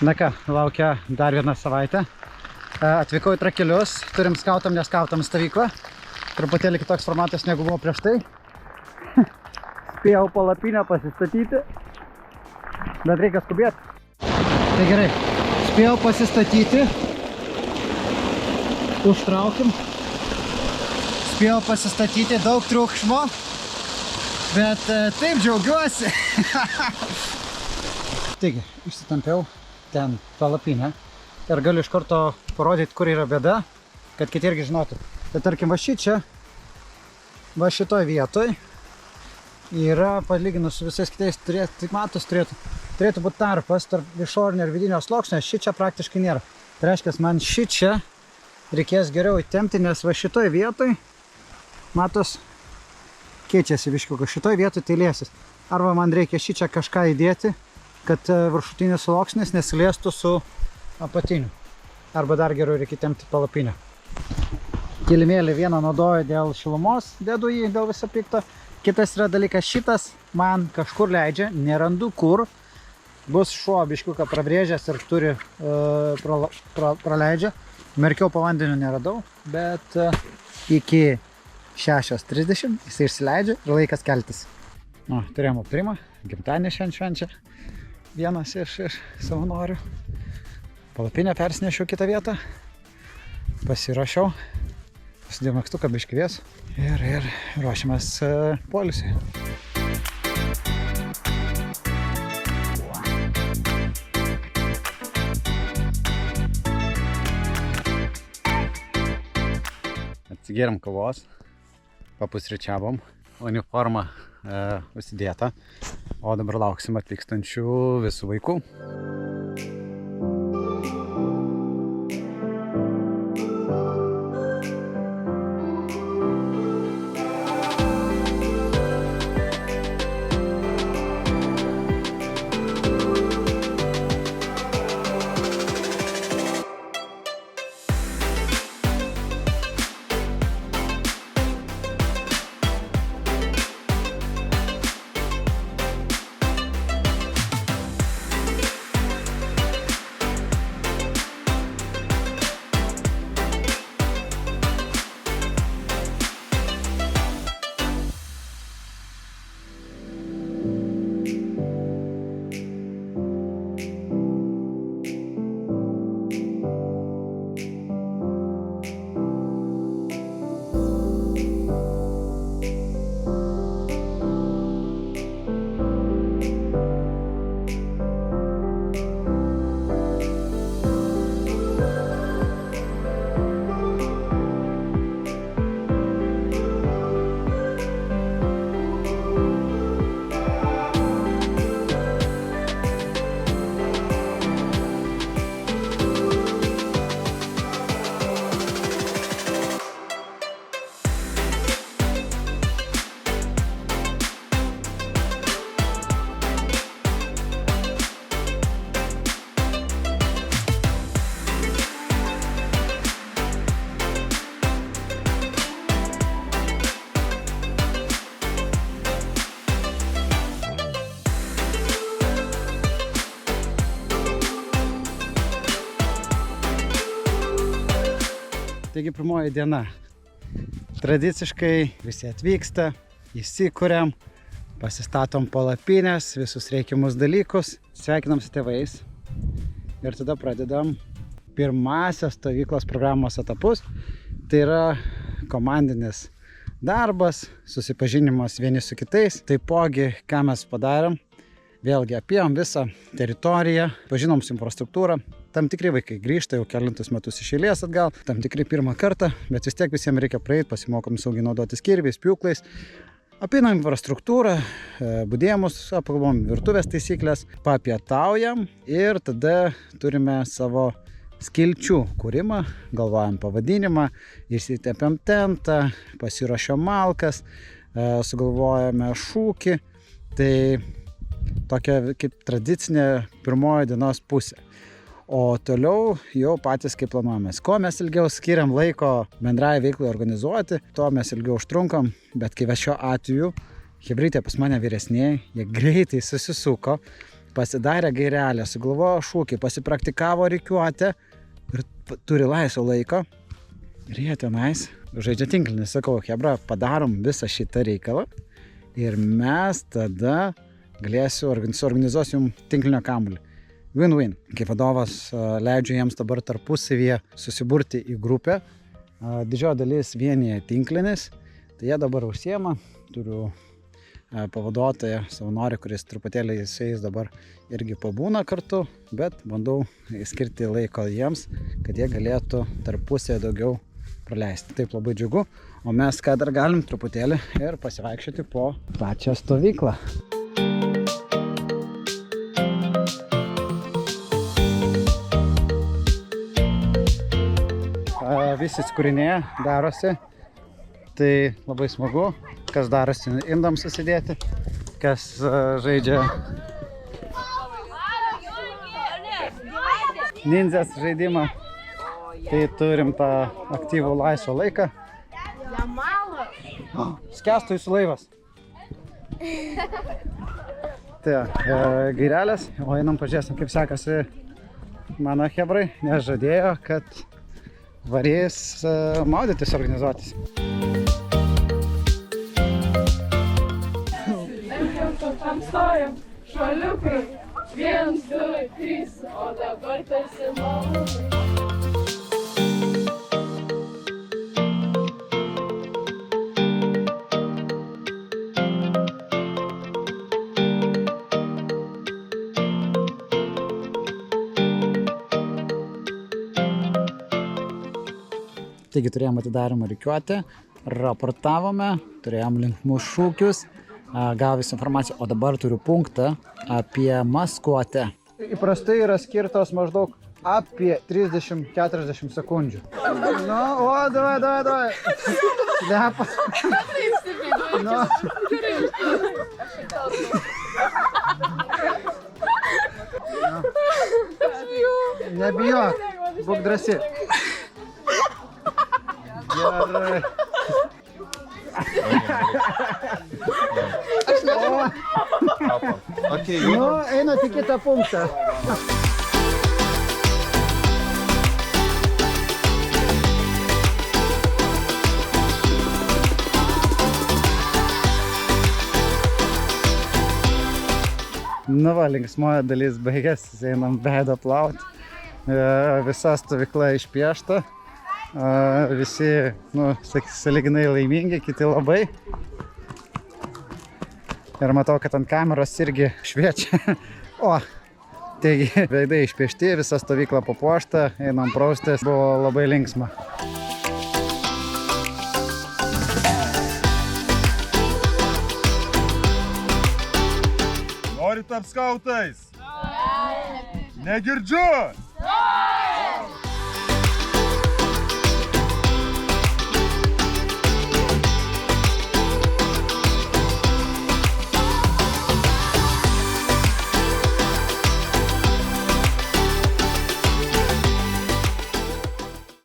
Na ką, laukia dar vieną savaitę. Atvykau į Trakelius, turim skautam, neskautam stovyklą. Truputėlį kitoks formatas negu buvo prieš tai. Spėjau palapinę pasistatyti, bet reikia skubėti. Tai gerai, spėjau pasistatyti. Užtraukim. Spėjau pasistatyti, daug triukšmo, bet taip džiaugiuosi. Taigi, išsitampiau ten palapinę ir galiu iš karto parodyti, kur yra bėda, kad kiti irgi žinotų. Tai tarkim, va šičia, va šitoj vietoj yra, palyginus su visais kitais, turėtų būti tarpas tarp išorinio ir vidinio sluoksnio, šičia praktiškai nėra. Tai reiškia, man šičia reikės geriau įtempti, nes va šitoj vietoj, matos, keičiasi viškiukas, šitoj vietoj tai liesis. Arba man reikia šičia kažką įdėti, kad viršutinis sluoksnis nesiliestų su apatiniu. Arba dar geriau reikia tempti palapinę. Kilimėlį vieną naudoju dėl šilumos, dedu jį dėl viso pikto. Kitas yra dalykas, šitas man kažkur leidžia, nerandu kur. Bus šuo biškiuką prabrėžęs ir turi praleidžia. Merkiau po vandeniu neradau, bet iki 6:30 jis išsileidžia ir laikas keltis. Turėjom aptarimą, gimtadienį švenčia. Vienas iš savanorių. Palapinę persinešiau kitą vietą. Pasirašiau. Pasidėjau megztuką biškį vėsų. Ir ruošiamės poilsiui. Atsigėrėm kavos. Papusryčiavom. Uniforma užsidėta. O dabar lauksim atvykstančių visų vaikų. Taigi pirmoji diena. Tradiciškai visi atvyksta, įsikuriam, pasistatom palapines, visus reikiamus dalykus, sveikinam su tėvais ir tada pradedam pirmasios stovyklos programos etapus. Tai yra komandinis darbas, susipažinimas vieni su kitais. Taipogi, ką mes padarėm, vėlgi apėjom visą teritoriją, pažinom su infrastruktūrą. Tam tikri vaikai grįžta jau kelintus metus iš eilės atgal, tam tikri pirmą kartą, bet vis tiek visiems reikia praeiti, pasimokom saugiai naudotis kirviais, pjūklais. Apeinam infrastruktūrą, budėjimus, apkalbom virtuvės taisyklės, papietaujam ir tada turime savo skilčių kūrimą, galvojam pavadinimą, išsitepiam tentą, pasiruošiam malkas, sugalvojame šūkį. Tai tokia kaip tradicinė pirmoji dienos pusė. O toliau jau patys kaip planuojamės. Ko mes ilgiau skiriam laiko bendrai veiklai organizuoti, to mes ilgiau užtrunkam, bet kai šiuo atveju hebrytė pas mane vyresnėje, jie greitai susisuko, pasidarė gairelę, sugalvojo šūkį, pasipraktikavo rikiuotę ir turi laisvo laiko. Ir jie tenais žaidžia tinklinį. Sakau, chebra, padarom visą šitą reikalą ir mes tada suorganizuosiu jums tinklinio kamuolį. Win-win. Kaip vadovas leidžiu jiems dabar tarpusavyje susiburti į grupę. Didžioji dalis vienyje tinklinis, tai jie dabar užsiema. Turiu pavaduotoją, savanorį, kuris truputėlį su jais dabar irgi pabūna kartu, bet bandau skirti laiko jiems, kad jie galėtų tarpusėje daugiau praleisti. Taip labai džiugu, o mes ką dar galim truputėlį ir pasivaikščioti po pačią stovyklą. Visi skūrinėje darosi, tai labai smagu, kas darosi indam susidėti, kas žaidžia nindzės žaidimą, tai turim tą aktyvų laisvą laiką. Skęstų jūsų laivas. Tai gairelės, o einam pažiūrėsim, kaip sekasi mano chebrai, nes žadėjo, kad varės maudytis organizuotis. Tam stojam, šuoliukai, 1, 2, 3, o dabar tarsi malūnai. Taigi turėjom atidarymą rikiuotę, raportavome, turėjom linksmus šūkius, gavus informaciją, o dabar turiu punktą apie maskuotę. Įprastai yra skirtos maždaug apie 30-40 sekundžių. Nu, o, davai. Slepas. Nu. Nebijok, būk drąsi. Gerai. Nu, einat į kitą punktą. Nu va, linksmoji dalis baigėsi, einam veidą plauti. Visa stovykla išpiešta. Visi, sąlyginai laimingi, kiti labai. Ir matau, kad ant kameros irgi šviečia. O, taigi, veidai išpiešti, visa stovykla papuošta, einam praustis, buvo labai linksma. Norit tapt skautais? Negirdžiu!